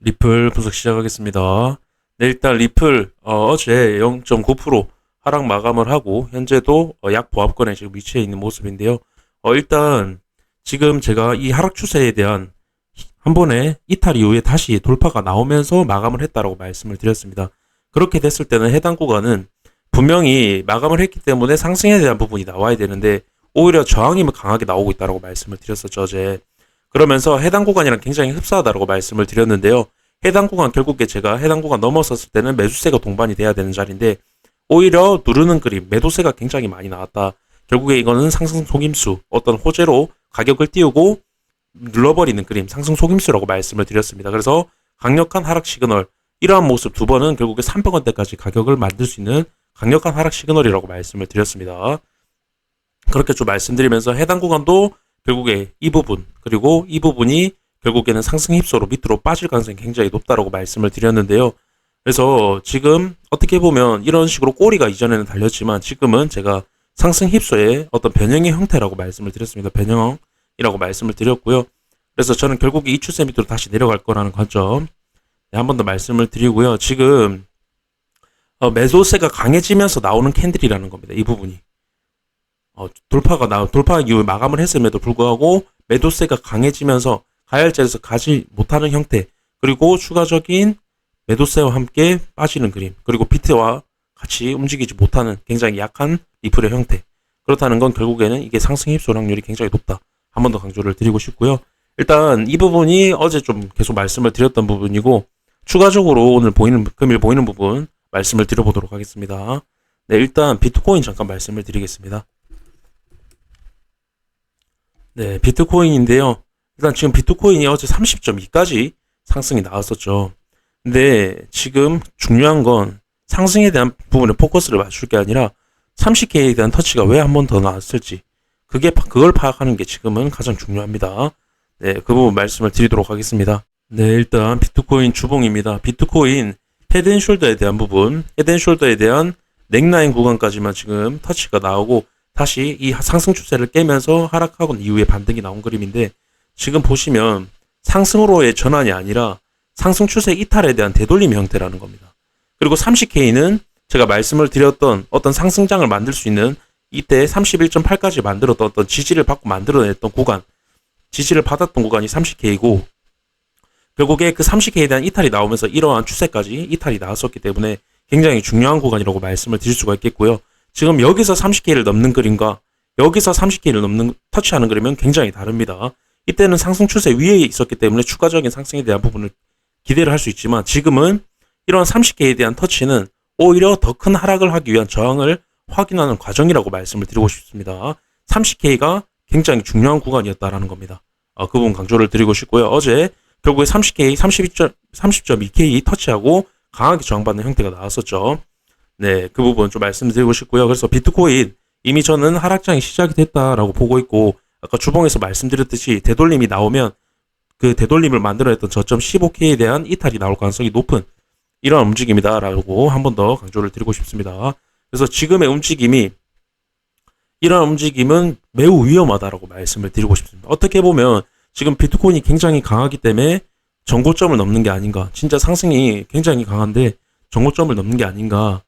리플 분석 시작하겠습니다. 네, 일단 리플 어제 0.9% 하락 마감을 하고 현재도 약 보합권에 지금 위치해 있는 모습인데요. 일단 지금 제가 이 하락 추세에 대한 한 번의 이탈 이후에 다시 돌파가 나오면서 마감을 했다라고 말씀을 드렸습니다. 그렇게 됐을 때는 해당 구간은 분명히 마감을 했기 때문에 상승에 대한 부분이 나와야 되는데 오히려 저항이 강하게 나오고 있다라고 말씀을 드렸었죠, 어제. 그러면서 해당 구간이랑 굉장히 흡사하다라고 말씀을 드렸는데요. 해당 구간 결국에 제가 해당 구간 넘어섰을 때는 매수세가 동반이 돼야 되는 자리인데 오히려 누르는 그림, 매도세가 굉장히 많이 나왔다. 결국에 이거는 상승 속임수, 어떤 호재로 가격을 띄우고 눌러버리는 그림, 상승 속임수라고 말씀을 드렸습니다. 그래서 강력한 하락 시그널, 이러한 모습 두 번은 결국에 300원대까지 가격을 만들 수 있는 강력한 하락 시그널이라고 말씀을 드렸습니다. 그렇게 좀 말씀드리면서 해당 구간도 결국에 이 부분, 그리고 이 부분이 결국에는 상승 힙소로 밑으로 빠질 가능성이 굉장히 높다라고 말씀을 드렸는데요. 그래서 지금 어떻게 보면 이런 식으로 꼬리가 이전에는 달렸지만 지금은 제가 상승 힙소의 어떤 변형의 형태라고 말씀을 드렸습니다. 변형이라고 말씀을 드렸고요. 그래서 저는 결국에 이 추세 밑으로 다시 내려갈 거라는 관점 한 번 더 말씀을 드리고요. 지금 매도세가 강해지면서 나오는 캔들이라는 겁니다. 이 부분이. 돌파 이후에 마감을 했음에도 불구하고 매도세가 강해지면서 하열자리에서 가지 못하는 형태, 그리고 추가적인 매도세와 함께 빠지는 그림, 그리고 비트와 같이 움직이지 못하는 굉장히 약한 리플의 형태. 그렇다는 건 결국에는 이게 상승 휩쓸 확률이 굉장히 높다. 한 번 더 강조를 드리고 싶고요. 일단 이 부분이 어제 좀 계속 말씀을 드렸던 부분이고, 추가적으로 오늘 금일 보이는 부분 말씀을 드려보도록 하겠습니다. 네, 일단 비트코인 잠깐 말씀을 드리겠습니다. 네, 비트코인인데요. 일단 지금 비트코인이 어제 30.2까지 상승이 나왔었죠. 근데 지금 중요한 건 상승에 대한 부분에 포커스를 맞출 게 아니라 30K에 대한 터치가 왜 한 번 더 나왔을지 그걸 파악하는 게 지금은 가장 중요합니다. 네, 그 부분 말씀을 드리도록 하겠습니다. 네, 일단 비트코인 주봉입니다. 비트코인 헤드앤숄더에 대한 부분, 헤드앤숄더에 대한 넥라인 구간까지만 지금 터치가 나오고 다시 이 상승 추세를 깨면서 하락하고 이후에 반등이 나온 그림인데, 지금 보시면 상승으로의 전환이 아니라 상승 추세 이탈에 대한 되돌림 형태라는 겁니다. 그리고 30K는 제가 말씀을 드렸던 어떤 상승장을 만들 수 있는 이때 31.8까지 만들었던 어떤 지지를 받고 만들어냈던 구간, 지지를 받았던 구간이 30K이고, 결국에 그 30K에 대한 이탈이 나오면서 이러한 추세까지 이탈이 나왔었기 때문에 굉장히 중요한 구간이라고 말씀을 드릴 수가 있겠고요. 지금 여기서 30K를 넘는 그림과 여기서 30K를 터치하는 그림은 굉장히 다릅니다. 이때는 상승 추세 위에 있었기 때문에 추가적인 상승에 대한 부분을 기대를 할 수 있지만, 지금은 이런 30K에 대한 터치는 오히려 더 큰 하락을 하기 위한 저항을 확인하는 과정이라고 말씀을 드리고 싶습니다. 30K가 굉장히 중요한 구간이었다라는 겁니다. 그 부분 강조를 드리고 싶고요. 어제 결국에 30K, 30.2K 터치하고 강하게 저항받는 형태가 나왔었죠. 네, 그 부분 좀 말씀드리고 싶고요. 그래서 비트코인 이미 저는 하락장이 시작이 됐다라고 보고 있고, 아까 주봉에서 말씀드렸듯이 되돌림이 나오면 그 되돌림을 만들어냈던 저점 15K에 대한 이탈이 나올 가능성이 높은 이런 움직임이다라고 한 번 더 강조를 드리고 싶습니다. 그래서 지금의 움직임이, 이런 움직임은 매우 위험하다라고 말씀을 드리고 싶습니다. 어떻게 보면 지금 비트코인이 굉장히 강하기 때문에 전고점을 넘는 게 아닌가, 진짜 상승이 굉장히 강한데 전고점을 넘는 게 아닌가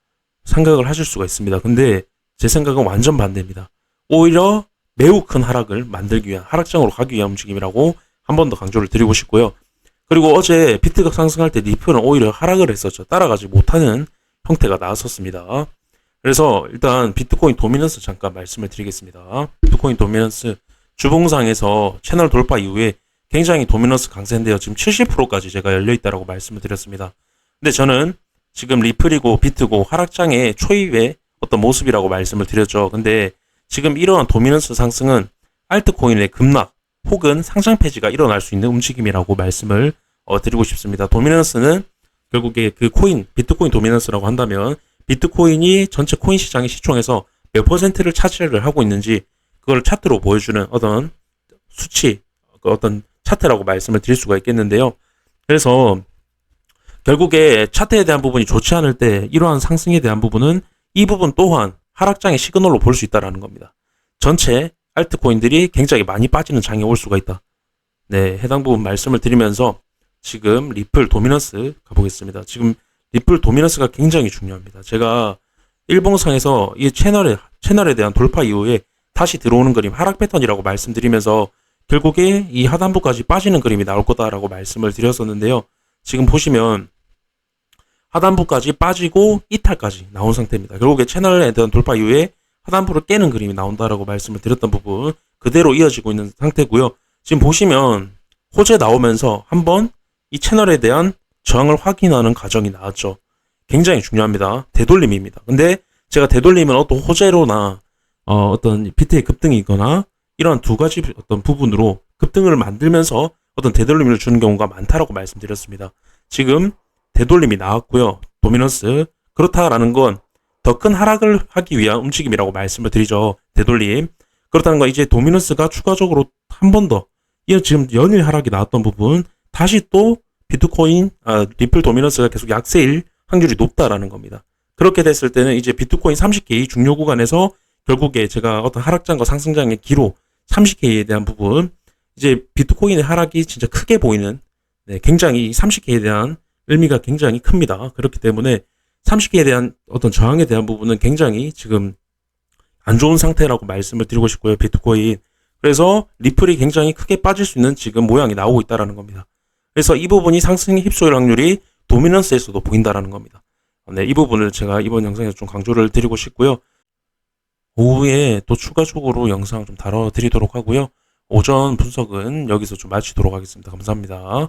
생각을 하실 수가 있습니다. 근데 제 생각은 완전 반대입니다. 오히려 매우 큰 하락을 만들기 위한, 하락장으로 가기 위한 움직임이라고 한 번 더 강조를 드리고 싶고요. 그리고 어제 비트가 상승할 때 리플은 오히려 하락을 했었죠. 따라가지 못하는 형태가 나왔었습니다. 그래서 일단 비트코인 도미넌스 잠깐 말씀을 드리겠습니다. 비트코인 도미넌스 주봉상에서 채널 돌파 이후에 굉장히 도미넌스 강세인데요. 지금 70%까지 제가 열려있다라고 말씀을 드렸습니다. 근데 저는 지금 리플이고 비트고 하락장의 초입의 어떤 모습이라고 말씀을 드렸죠. 근데 지금 이러한 도미넌스 상승은 알트코인의 급락 혹은 상장 폐지가 일어날 수 있는 움직임이라고 말씀을 드리고 싶습니다. 도미넌스는 결국에 그 비트코인 도미넌스라고 한다면 비트코인이 전체 코인 시장의 시총에서 몇 퍼센트를 차지를 하고 있는지 그걸 차트로 보여주는 어떤 수치, 어떤 차트라고 말씀을 드릴 수가 있겠는데요. 그래서 결국에 차트에 대한 부분이 좋지 않을 때 이러한 상승에 대한 부분은 이 부분 또한 하락장의 시그널로 볼 수 있다는 겁니다. 전체 알트코인들이 굉장히 많이 빠지는 장이 올 수가 있다. 네, 해당 부분 말씀을 드리면서 지금 리플 도미넌스 가보겠습니다. 지금 리플 도미넌스가 굉장히 중요합니다. 제가 일봉상에서 이 채널에 대한 돌파 이후에 다시 들어오는 그림 하락 패턴이라고 말씀드리면서 결국에 이 하단부까지 빠지는 그림이 나올 거다라고 말씀을 드렸었는데요. 지금 보시면 하단부까지 빠지고 이탈까지 나온 상태입니다. 결국에 채널에 대한 돌파 이후에 하단부를 깨는 그림이 나온다라고 말씀을 드렸던 부분 그대로 이어지고 있는 상태고요. 지금 보시면 호재 나오면서 한번 이 채널에 대한 저항을 확인하는 과정이 나왔죠. 굉장히 중요합니다. 되돌림입니다. 근데 제가 되돌림은 어떤 호재로나 어떤 비트의 급등이거나 이런 두 가지 어떤 부분으로 급등을 만들면서 어떤 되돌림을 주는 경우가 많다라고 말씀드렸습니다. 지금 되돌림이 나왔고요. 도미넌스 그렇다라는 건 더 큰 하락을 하기 위한 움직임이라고 말씀을 드리죠. 되돌림. 그렇다는 건 이제 도미넌스가 추가적으로 한 번 더 이 지금 연일 하락이 나왔던 부분 다시 또 비트코인 리플 도미넌스가 계속 약세일 확률이 높다라는 겁니다. 그렇게 됐을 때는 이제 비트코인 30K 중요 구간에서 결국에 제가 어떤 하락장과 상승장의 기로 30K에 대한 부분 이제 비트코인의 하락이 진짜 크게 보이는 굉장히 30K에 대한 의미가 굉장히 큽니다. 그렇기 때문에 30K에 대한 어떤 저항에 대한 부분은 굉장히 지금 안 좋은 상태라고 말씀을 드리고 싶고요. 비트코인. 그래서 리플이 굉장히 크게 빠질 수 있는 지금 모양이 나오고 있다라는 겁니다. 그래서 이 부분이 상승에 휩쓸릴 확률이 도미넌스에서도 보인다라는 겁니다. 네, 이 부분을 제가 이번 영상에서 좀 강조를 드리고 싶고요. 오후에 또 추가적으로 영상 좀 다뤄드리도록 하고요. 오전 분석은 여기서 좀 마치도록 하겠습니다. 감사합니다.